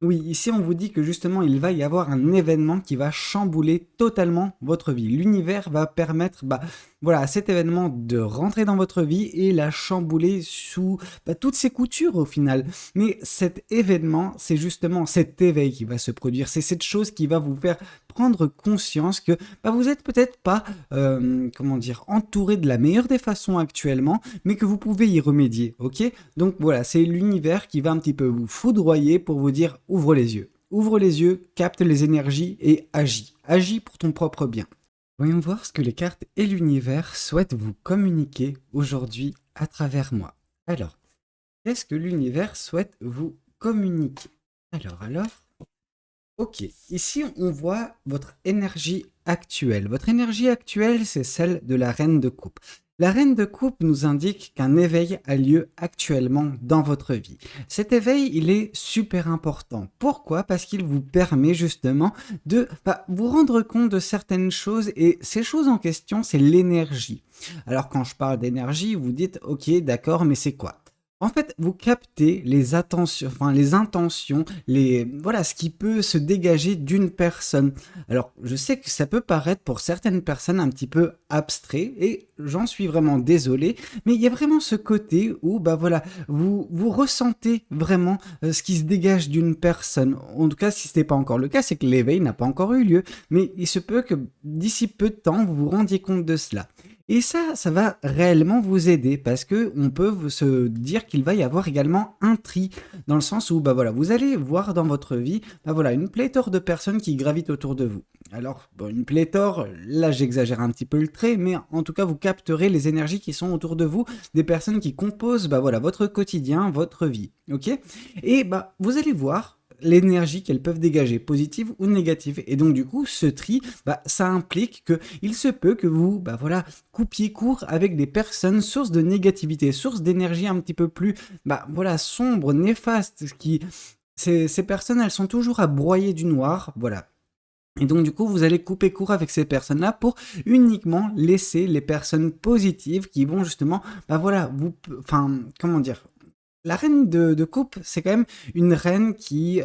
Oui, ici on vous dit que justement il va y avoir un événement qui va chambouler totalement votre vie. L'univers va permettre voilà, à cet événement de rentrer dans votre vie et la chambouler sous toutes ses coutures au final. Mais cet événement, c'est justement cet éveil qui va se produire. C'est cette chose qui va vous faire prendre conscience que vous êtes peut-être pas comment dire, entouré de la meilleure des façons actuellement, mais que vous pouvez y remédier, ok? Donc voilà, c'est l'univers qui va un petit peu vous foudroyer pour vous dire ouvre les yeux. Ouvre les yeux, capte les énergies et agis. Agis pour ton propre bien. Voyons voir ce que les cartes et l'univers souhaitent vous communiquer aujourd'hui à travers moi. Alors, qu'est-ce que l'univers souhaite vous communiquer? Alors, ok, ici on voit votre énergie actuelle. Votre énergie actuelle, c'est celle de la reine de coupe. La reine de coupe nous indique qu'un éveil a lieu actuellement dans votre vie. Cet éveil, il est super important. Pourquoi? Parce qu'il vous permet justement de vous rendre compte de certaines choses et ces choses en question, c'est l'énergie. Alors quand je parle d'énergie, vous dites, ok, d'accord, mais c'est quoi? En fait, vous captez les attentions, enfin les intentions, voilà, ce qui peut se dégager d'une personne. Alors, je sais que ça peut paraître pour certaines personnes un petit peu abstrait et j'en suis vraiment désolé, mais il y a vraiment ce côté où voilà, vous ressentez vraiment ce qui se dégage d'une personne. En tout cas, si ce n'est pas encore le cas, c'est que l'éveil n'a pas encore eu lieu, mais il se peut que d'ici peu de temps, vous vous rendiez compte de cela. Et ça va réellement vous aider parce que on peut se dire qu'il va y avoir également un tri dans le sens où voilà, vous allez voir dans votre vie voilà, une pléthore de personnes qui gravitent autour de vous. Alors, bon, une pléthore, là j'exagère un petit peu le trait, mais en tout cas vous capterez les énergies qui sont autour de vous, des personnes qui composent voilà, votre quotidien, votre vie. Ok? Et vous allez voir l'énergie qu'elles peuvent dégager, positive ou négative. Et donc du coup, ce tri, ça implique que il se peut que vous, voilà, coupiez court avec des personnes sources de négativité, sources d'énergie un petit peu plus, voilà, sombres, néfastes, ces personnes, elles sont toujours à broyer du noir, voilà. Et donc du coup, vous allez couper court avec ces personnes-là pour uniquement laisser les personnes positives qui vont justement, voilà, enfin, comment dire, la reine de coupe, c'est quand même une reine qui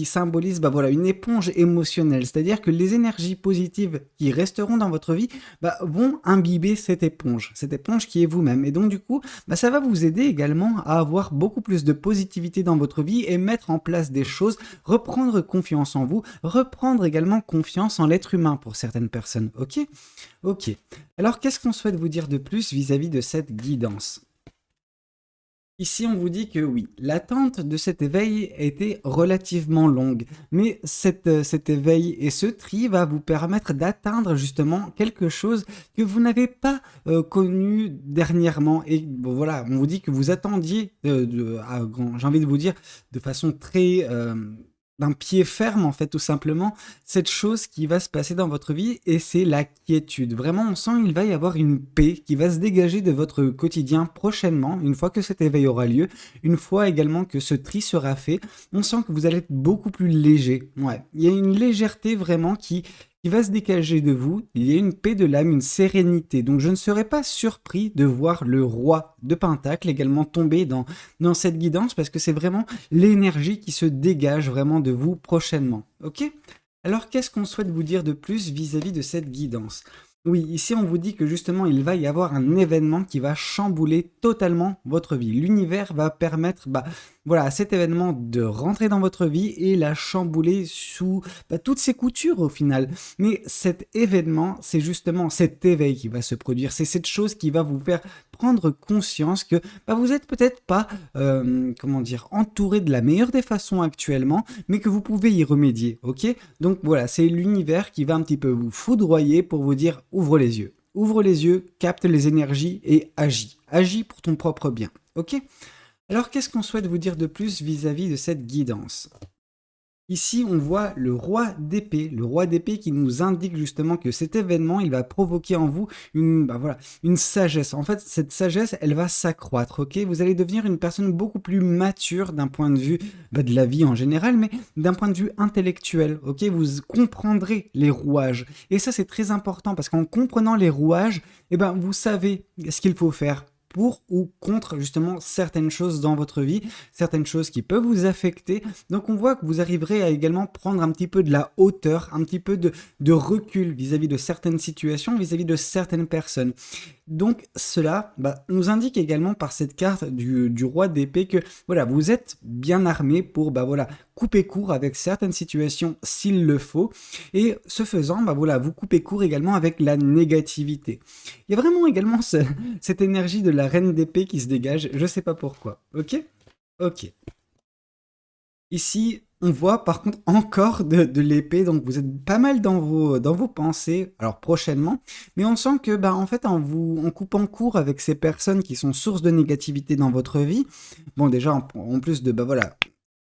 symbolise voilà, une éponge émotionnelle. C'est-à-dire que les énergies positives qui resteront dans votre vie vont imbiber cette éponge qui est vous-même. Et donc du coup, ça va vous aider également à avoir beaucoup plus de positivité dans votre vie et mettre en place des choses, reprendre confiance en vous, reprendre également confiance en l'être humain pour certaines personnes. Ok? Ok. Alors qu'est-ce qu'on souhaite vous dire de plus vis-à-vis de cette guidance? Ici, on vous dit que oui, l'attente de cet éveil était relativement longue, mais cet éveil et ce tri va vous permettre d'atteindre justement quelque chose que vous n'avez pas connu dernièrement. Et bon, voilà, on vous dit que vous attendiez, j'ai envie de vous dire, de façon très d'un pied ferme en fait tout simplement cette chose qui va se passer dans votre vie et c'est la quiétude. Vraiment on sent qu'il va y avoir une paix qui va se dégager de votre quotidien prochainement, une fois que cet éveil aura lieu, une fois également que ce tri sera fait, on sent que vous allez être beaucoup plus léger. Ouais, il y a une légèreté vraiment qui va se dégager de vous, il y a une paix de l'âme, une sérénité. Donc je ne serais pas surpris de voir le roi de Pentacle également tomber dans cette guidance parce que c'est vraiment l'énergie qui se dégage vraiment de vous prochainement. Ok? Alors qu'est-ce qu'on souhaite vous dire de plus vis-à-vis de cette guidance? Oui, ici on vous dit que justement il va y avoir un événement qui va chambouler totalement votre vie. L'univers va permettre voilà, à cet événement de rentrer dans votre vie et la chambouler sous toutes ses coutures au final. Mais cet événement, c'est justement cet éveil qui va se produire. C'est cette chose qui va vous faire prendre conscience que vous êtes peut-être pas, comment dire, entouré de la meilleure des façons actuellement, mais que vous pouvez y remédier, ok? Donc voilà, c'est l'univers qui va un petit peu vous foudroyer pour vous dire ouvre les yeux. Ouvre les yeux, capte les énergies et agis. Agis pour ton propre bien, ok? Alors qu'est-ce qu'on souhaite vous dire de plus vis-à-vis de cette guidance? Ici, on voit le roi d'épée qui nous indique justement que cet événement, il va provoquer en vous voilà, une sagesse. En fait, cette sagesse, elle va s'accroître, ok? Vous allez devenir une personne beaucoup plus mature d'un point de vue de la vie en général, mais d'un point de vue intellectuel, ok? Vous comprendrez les rouages. Et ça, c'est très important parce qu'en comprenant les rouages, vous savez ce qu'il faut faire pour ou contre justement certaines choses dans votre vie, certaines choses qui peuvent vous affecter. Donc on voit que vous arriverez à également prendre un petit peu de la hauteur, un petit peu de recul vis-à-vis de certaines situations, vis-à-vis de certaines personnes. Donc cela nous indique également par cette carte du roi d'épée que voilà, vous êtes bien armé pour voilà, couper court avec certaines situations s'il le faut. Et ce faisant, voilà, vous coupez court également avec la négativité. Il y a vraiment également cette énergie de la reine d'épée qui se dégage, je sais pas pourquoi. Ok. Ok. Ici, on voit par contre encore de l'épée, donc vous êtes pas mal dans vos pensées, alors prochainement, mais on sent que en fait en coupant court avec ces personnes qui sont source de négativité dans votre vie, bon déjà en plus de voilà,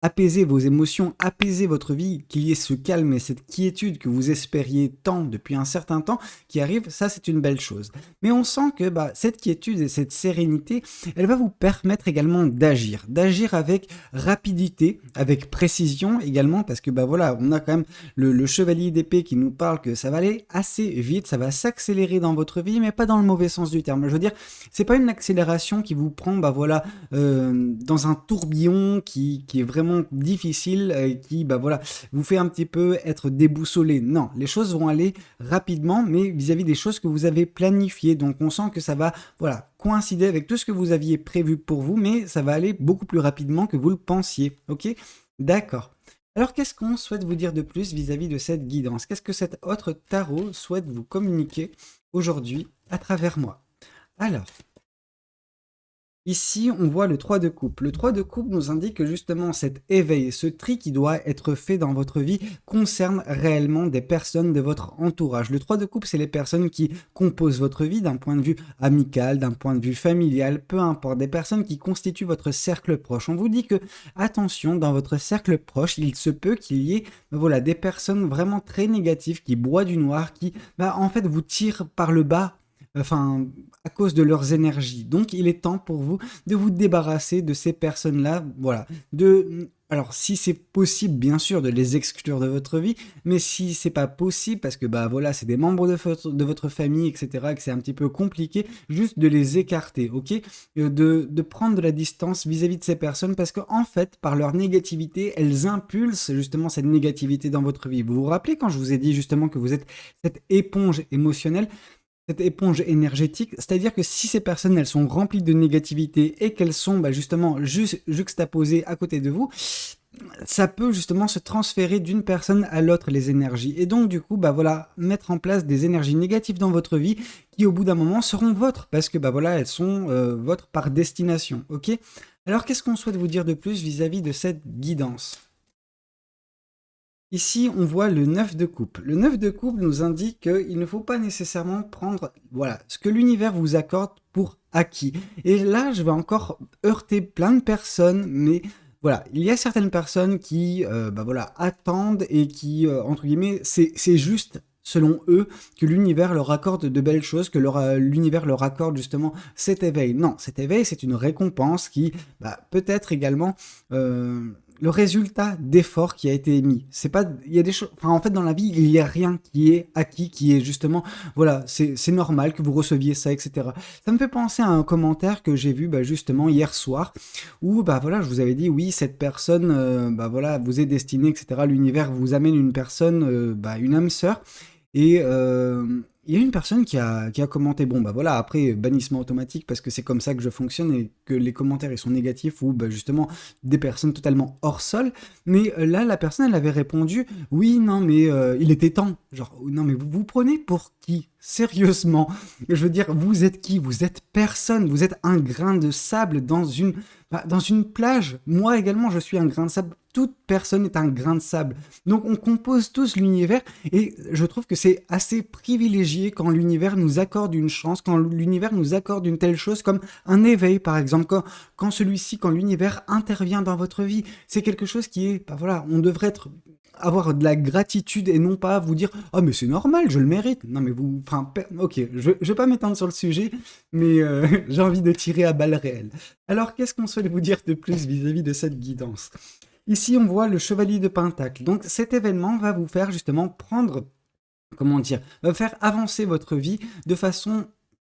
apaiser vos émotions, apaiser votre vie, qu'il y ait ce calme et cette quiétude que vous espériez tant depuis un certain temps qui arrive, ça c'est une belle chose. Mais on sent que cette quiétude et cette sérénité, elle va vous permettre également d'agir avec rapidité, avec précision également, parce que voilà, on a quand même le chevalier d'épée qui nous parle que ça va aller assez vite, ça va s'accélérer dans votre vie, mais pas dans le mauvais sens du terme. Je veux dire, c'est pas une accélération qui vous prend voilà, dans un tourbillon qui est vraiment difficile, qui voilà, vous fait un petit peu être déboussolé. Non, les choses vont aller rapidement, mais vis-à-vis des choses que vous avez planifiées. Donc on sent que ça va voilà, coïncider avec tout ce que vous aviez prévu pour vous, mais ça va aller beaucoup plus rapidement que vous le pensiez. Ok? D'accord. Alors qu'est-ce qu'on souhaite vous dire de plus vis-à-vis de cette guidance? Qu'est-ce que cet autre tarot souhaite vous communiquer aujourd'hui à travers moi? Alors, ici, on voit le 3 de coupe. Le 3 de coupe nous indique que justement cet éveil, ce tri qui doit être fait dans votre vie concerne réellement des personnes de votre entourage. Le 3 de coupe, c'est les personnes qui composent votre vie d'un point de vue amical, d'un point de vue familial, peu importe, des personnes qui constituent votre cercle proche. On vous dit que, attention, dans votre cercle proche, il se peut qu'il y ait voilà, des personnes vraiment très négatives qui broient du noir, qui en fait vous tirent par le bas, enfin, à cause de leurs énergies. Donc, il est temps pour vous de vous débarrasser de ces personnes-là. Voilà. Alors, si c'est possible, bien sûr, de les exclure de votre vie, mais si c'est pas possible, parce que voilà, c'est des membres de votre famille, etc., et que c'est un petit peu compliqué, juste de les écarter, ok? De prendre de la distance vis-à-vis de ces personnes, parce qu'en fait, par leur négativité, elles impulsent justement cette négativité dans votre vie. Vous vous rappelez quand je vous ai dit justement que vous êtes cette éponge émotionnelle, cette éponge énergétique, c'est-à-dire que si ces personnes elles sont remplies de négativité et qu'elles sont justement juxtaposées à côté de vous, ça peut justement se transférer d'une personne à l'autre les énergies et donc du coup voilà, mettre en place des énergies négatives dans votre vie qui au bout d'un moment seront vôtres parce que voilà, elles sont vôtres par destination. Ok. Alors qu'est-ce qu'on souhaite vous dire de plus vis-à-vis de cette guidance? Ici, on voit le 9 de coupe. Le 9 de coupe nous indique qu'il ne faut pas nécessairement prendre voilà, ce que l'univers vous accorde pour acquis. Et là, je vais encore heurter plein de personnes, mais voilà, il y a certaines personnes qui voilà, attendent et qui, entre guillemets, c'est juste selon eux, que l'univers leur accorde de belles choses, que l'univers leur accorde justement cet éveil. Non, cet éveil, c'est une récompense qui peut être également le résultat d'efforts qui a été émis. C'est pas, il y a des choses, enfin en fait dans la vie il y a rien qui est acquis, qui est justement, voilà, c'est normal que vous receviez ça, etc. Ça me fait penser à un commentaire que j'ai vu justement hier soir, où voilà, je vous avais dit oui cette personne, voilà, vous est destinée, etc. L'univers vous amène une personne, une âme sœur, et il y a une personne qui a commenté, bon voilà, après bannissement automatique parce que c'est comme ça que je fonctionne et que les commentaires ils sont négatifs ou justement des personnes totalement hors sol, mais là la personne elle avait répondu, oui non mais il était temps, genre non mais vous vous prenez pour qui? Sérieusement, je veux dire, vous êtes qui? Vous êtes personne, vous êtes un grain de sable dans une plage. Moi également je suis un grain de sable, toute personne est un grain de sable. Donc on compose tous l'univers et je trouve que c'est assez privilégié quand l'univers nous accorde une chance, quand l'univers nous accorde une telle chose comme un éveil par exemple, quand l'univers intervient dans votre vie. C'est quelque chose qui est, voilà, on devrait avoir de la gratitude et non pas vous dire « Oh mais c'est normal, je le mérite ». Non mais vous, enfin, ok, je vais pas m'étendre sur le sujet, mais j'ai envie de tirer à balles réelles. Alors qu'est-ce qu'on souhaite vous dire de plus vis-à-vis de cette guidance? Ici, on voit le chevalier de Pentacle. Donc cet événement va vous faire justement prendre, comment dire, va faire avancer votre vie de façon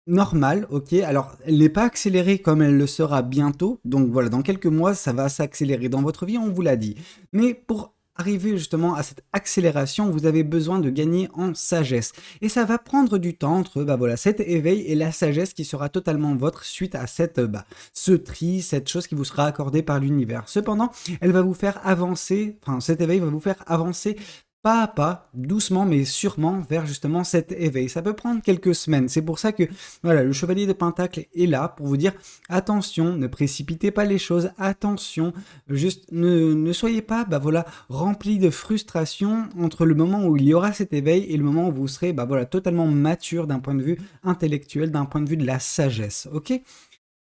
normale, ok? Alors, elle n'est pas accélérée comme elle le sera bientôt. Donc voilà, dans quelques mois, ça va s'accélérer dans votre vie, on vous l'a dit. Mais pour arriver justement à cette accélération, vous avez besoin de gagner en sagesse. Et ça va prendre du temps entre voilà, cet éveil et la sagesse qui sera totalement votre suite à ce tri, cette chose qui vous sera accordée par l'univers. Cependant, elle va vous faire avancer, enfin cet éveil va vous faire avancer pas à pas, doucement mais sûrement vers justement cet éveil. Ça peut prendre quelques semaines. C'est pour ça que voilà, le chevalier de Pentacle est là pour vous dire attention, ne précipitez pas les choses, attention, juste ne soyez pas voilà, rempli de frustration entre le moment où il y aura cet éveil et le moment où vous serez voilà, totalement mature d'un point de vue intellectuel, d'un point de vue de la sagesse. Ok?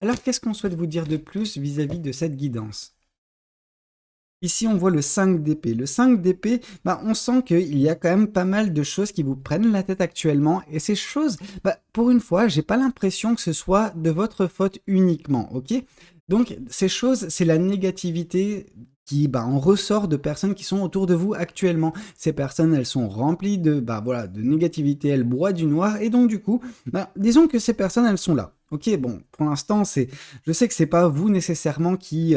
Alors qu'est-ce qu'on souhaite vous dire de plus vis-à-vis de cette guidance? Ici, on voit le 5 d'épée. Le 5 d'épée, on sent qu'il y a quand même pas mal de choses qui vous prennent la tête actuellement. Et ces choses, pour une fois, j'ai pas l'impression que ce soit de votre faute uniquement, ok? Donc, ces choses, c'est la négativité qui en ressort de personnes qui sont autour de vous actuellement. Ces personnes, elles sont remplies de, voilà, de négativité, elles broient du noir. Et donc, du coup, disons que ces personnes, elles sont là. Ok, bon, pour l'instant, je sais que c'est pas vous nécessairement qui...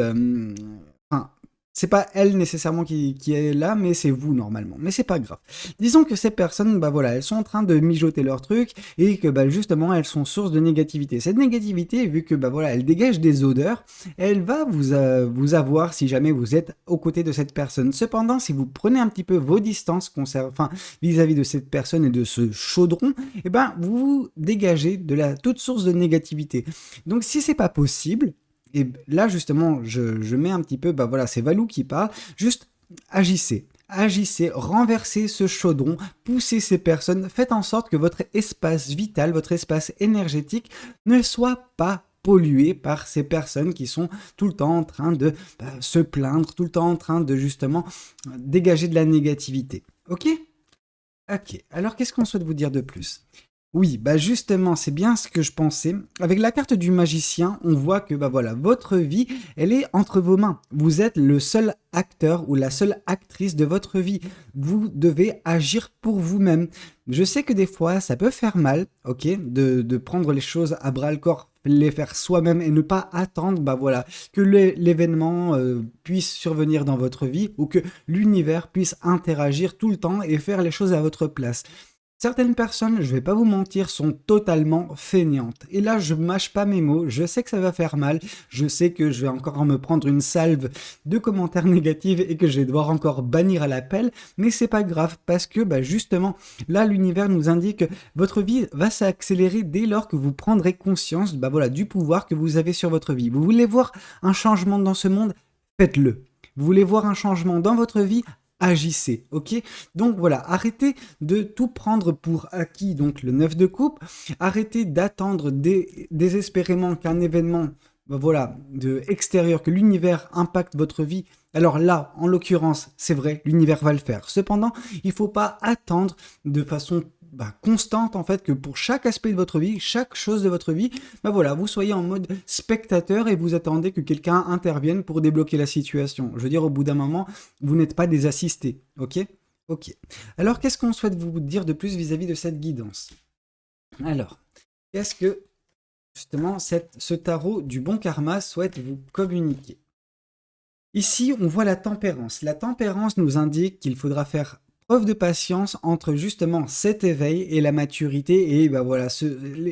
enfin, c'est pas elle nécessairement qui est là, mais c'est vous normalement. Mais c'est pas grave. Disons que ces personnes, voilà, elles sont en train de mijoter leur truc et que justement elles sont source de négativité. Cette négativité, vu que voilà, elle dégage des odeurs, elle va vous avoir si jamais vous êtes aux côtés de cette personne. Cependant, si vous prenez un petit peu vos distances vis-à-vis de cette personne et de ce chaudron, vous vous dégagez de toute source de négativité. Donc si c'est pas possible, et là, justement, je mets un petit peu, voilà, c'est Valou qui parle, juste agissez. Agissez, renversez ce chaudron, poussez ces personnes, faites en sorte que votre espace vital, votre espace énergétique ne soit pas pollué par ces personnes qui sont tout le temps en train de se plaindre, tout le temps en train de justement dégager de la négativité. Ok? Ok, alors qu'est-ce qu'on souhaite vous dire de plus? Oui, justement, c'est bien ce que je pensais. Avec la carte du magicien, on voit que voilà, votre vie, elle est entre vos mains. Vous êtes le seul acteur ou la seule actrice de votre vie. Vous devez agir pour vous-même. Je sais que des fois, ça peut faire mal, ok, de prendre les choses à bras-le-corps, les faire soi-même et ne pas attendre, voilà, que l'événement puisse survenir dans votre vie ou que l'univers puisse interagir tout le temps et faire les choses à votre place. Certaines personnes, je vais pas vous mentir, sont totalement feignantes. Et là, je mâche pas mes mots, je sais que ça va faire mal, je sais que je vais encore me prendre une salve de commentaires négatifs et que je vais devoir encore bannir à l'appel, mais c'est pas grave parce que justement, là, l'univers nous indique que votre vie va s'accélérer dès lors que vous prendrez conscience voilà, du pouvoir que vous avez sur votre vie. Vous voulez voir un changement dans ce monde? Faites-le. Vous voulez voir un changement dans votre vie? Agissez, ok? Donc voilà, arrêtez de tout prendre pour acquis, donc le 9 de coupe, arrêtez d'attendre désespérément qu'un événement, voilà, de extérieur, que l'univers impacte votre vie. Alors là, en l'occurrence, c'est vrai, l'univers va le faire. Cependant, il ne faut pas attendre de façon constante en fait que pour chaque aspect de votre vie, chaque chose de votre vie, voilà, vous soyez en mode spectateur et vous attendez que quelqu'un intervienne pour débloquer la situation. Je veux dire, au bout d'un moment, vous n'êtes pas des assistés, ok? Ok. Alors, qu'est-ce qu'on souhaite vous dire de plus vis-à-vis de cette guidance? Alors, qu'est-ce que justement ce tarot du bon karma souhaite vous communiquer? Ici, on voit la tempérance. La tempérance nous indique qu'il faudra faire preuve de patience entre justement cet éveil et la maturité et voilà,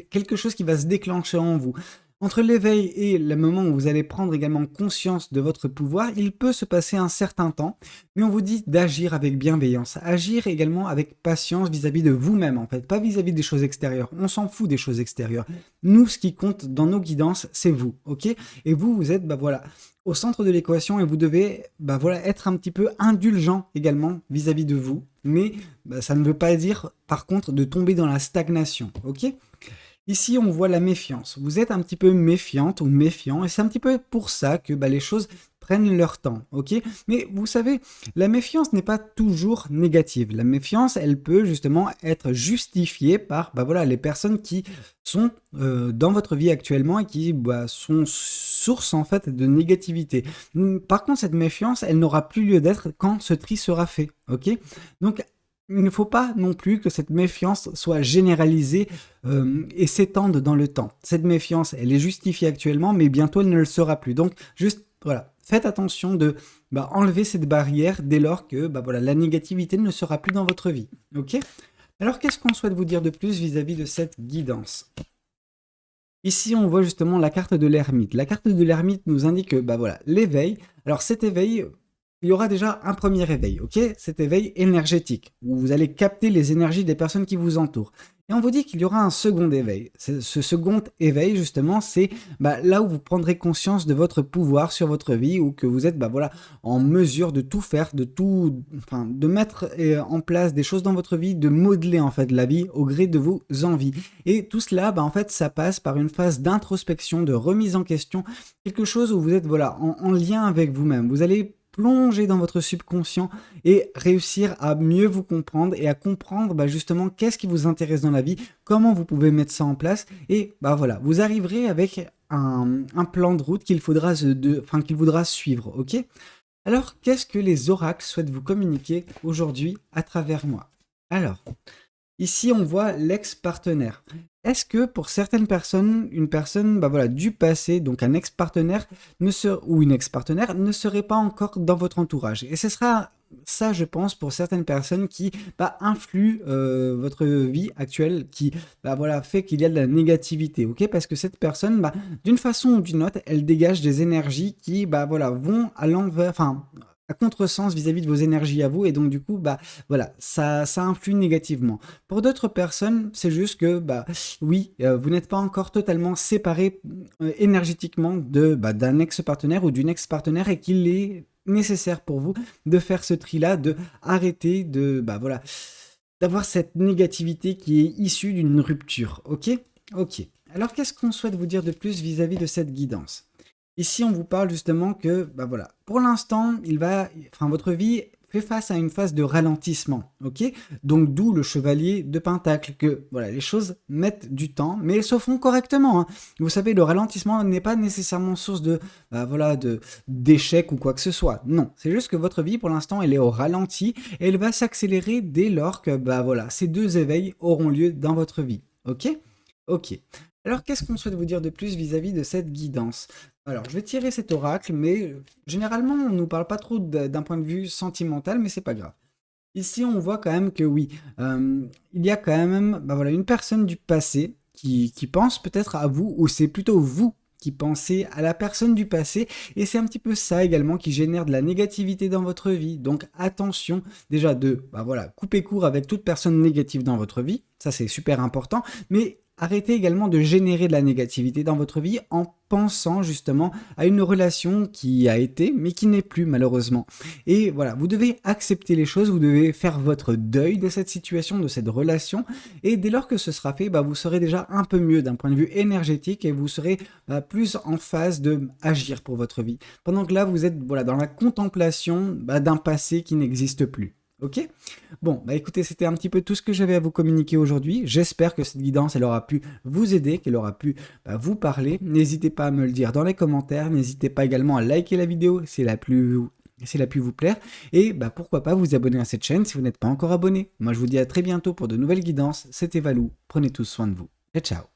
quelque chose qui va se déclencher en vous. Entre l'éveil et le moment où vous allez prendre également conscience de votre pouvoir, il peut se passer un certain temps, mais on vous dit d'agir avec bienveillance, agir également avec patience vis-à-vis de vous-même en fait, pas vis-à-vis des choses extérieures. On s'en fout des choses extérieures. Nous, ce qui compte dans nos guidances, c'est vous, ok? Et vous êtes, voilà, au centre de l'équation et vous devez voilà, être un petit peu indulgent également vis-à-vis de vous, mais ça ne veut pas dire par contre de tomber dans la stagnation, ok? Ici, on voit la méfiance. Vous êtes un petit peu méfiante ou méfiant, et c'est un petit peu pour ça que les choses prennent leur temps, ok? Mais vous savez, la méfiance n'est pas toujours négative. La méfiance, elle peut justement être justifiée par voilà, les personnes qui sont dans votre vie actuellement et qui sont source en fait de négativité. Par contre, cette méfiance, elle n'aura plus lieu d'être quand ce tri sera fait, ok? Donc, il ne faut pas non plus que cette méfiance soit généralisée et s'étende dans le temps. Cette méfiance, elle est justifiée actuellement, mais bientôt elle ne le sera plus. Donc juste, voilà, faites attention de enlever cette barrière dès lors que voilà, la négativité ne sera plus dans votre vie. Ok? Alors qu'est-ce qu'on souhaite vous dire de plus vis-à-vis de cette guidance? Ici, on voit justement la carte de l'ermite. La carte de l'ermite nous indique voilà, l'éveil. Alors cet éveil, il y aura déjà un premier éveil, ok? Cet éveil énergétique, où vous allez capter les énergies des personnes qui vous entourent. Et on vous dit qu'il y aura un second éveil. Ce second éveil, justement, c'est là où vous prendrez conscience de votre pouvoir sur votre vie, ou que vous êtes voilà, en mesure de tout faire, de mettre en place des choses dans votre vie, de modeler en fait la vie au gré de vos envies. Et tout cela, en fait, ça passe par une phase d'introspection, de remise en question, quelque chose où vous êtes voilà, en lien avec vous-même. Vous allez plonger dans votre subconscient et réussir à mieux vous comprendre et à comprendre justement qu'est-ce qui vous intéresse dans la vie, comment vous pouvez mettre ça en place et voilà, vous arriverez avec un plan de route qu'il faudra suivre, ok? Alors, qu'est-ce que les oracles souhaitent vous communiquer aujourd'hui à travers moi? Alors, ici, on voit l'ex-partenaire. Est-ce que pour certaines personnes, une personne voilà, du passé, donc un ex-partenaire ou une ex-partenaire, ne serait pas encore dans votre entourage? Et ce sera ça, je pense, pour certaines personnes qui influent votre vie actuelle, qui voilà, fait qu'il y a de la négativité, ok? Parce que cette personne, d'une façon ou d'une autre, elle dégage des énergies qui voilà, vont à l'envers, à contresens vis-à-vis de vos énergies à vous, et donc du coup, voilà, ça influe négativement. Pour d'autres personnes, c'est juste que, oui, vous n'êtes pas encore totalement séparé énergétiquement d'un ex-partenaire ou d'une ex-partenaire, et qu'il est nécessaire pour vous de faire ce tri-là, de arrêter de, voilà, d'avoir cette négativité qui est issue d'une rupture, ok? Ok. Alors, qu'est-ce qu'on souhaite vous dire de plus vis-à-vis de cette guidance? Ici, on vous parle justement que, voilà, pour l'instant, votre vie fait face à une phase de ralentissement, ok? Donc, d'où le chevalier de Pentacle, que, voilà, les choses mettent du temps, mais elles se font correctement, hein. Vous savez, le ralentissement n'est pas nécessairement source d'échec ou quoi que ce soit. Non, c'est juste que votre vie, pour l'instant, elle est au ralenti, et elle va s'accélérer dès lors que, voilà, ces deux éveils auront lieu dans votre vie, ok? Ok. Alors, qu'est-ce qu'on souhaite vous dire de plus vis-à-vis de cette guidance? Alors, je vais tirer cet oracle, mais généralement, on ne nous parle pas trop d'un point de vue sentimental, mais c'est pas grave. Ici, on voit quand même que oui, il y a quand même voilà, une personne du passé qui pense peut-être à vous, ou c'est plutôt vous qui pensez à la personne du passé, et c'est un petit peu ça également qui génère de la négativité dans votre vie. Donc attention déjà de voilà, couper court avec toute personne négative dans votre vie, ça c'est super important, mais arrêtez également de générer de la négativité dans votre vie en pensant justement à une relation qui a été, mais qui n'est plus malheureusement. Et voilà, vous devez accepter les choses, vous devez faire votre deuil de cette situation, de cette relation, et dès lors que ce sera fait, vous serez déjà un peu mieux d'un point de vue énergétique, et vous serez plus en phase de agir pour votre vie. Pendant que là, vous êtes voilà, dans la contemplation d'un passé qui n'existe plus. Ok? Bon, écoutez, c'était un petit peu tout ce que j'avais à vous communiquer aujourd'hui. J'espère que cette guidance, elle aura pu vous aider, qu'elle aura pu vous parler. N'hésitez pas à me le dire dans les commentaires. N'hésitez pas également à liker la vidéo si elle a pu vous plaire. Et pourquoi pas vous abonner à cette chaîne si vous n'êtes pas encore abonné. Moi, je vous dis à très bientôt pour de nouvelles guidances. C'était Valou. Prenez tous soin de vous. Et ciao!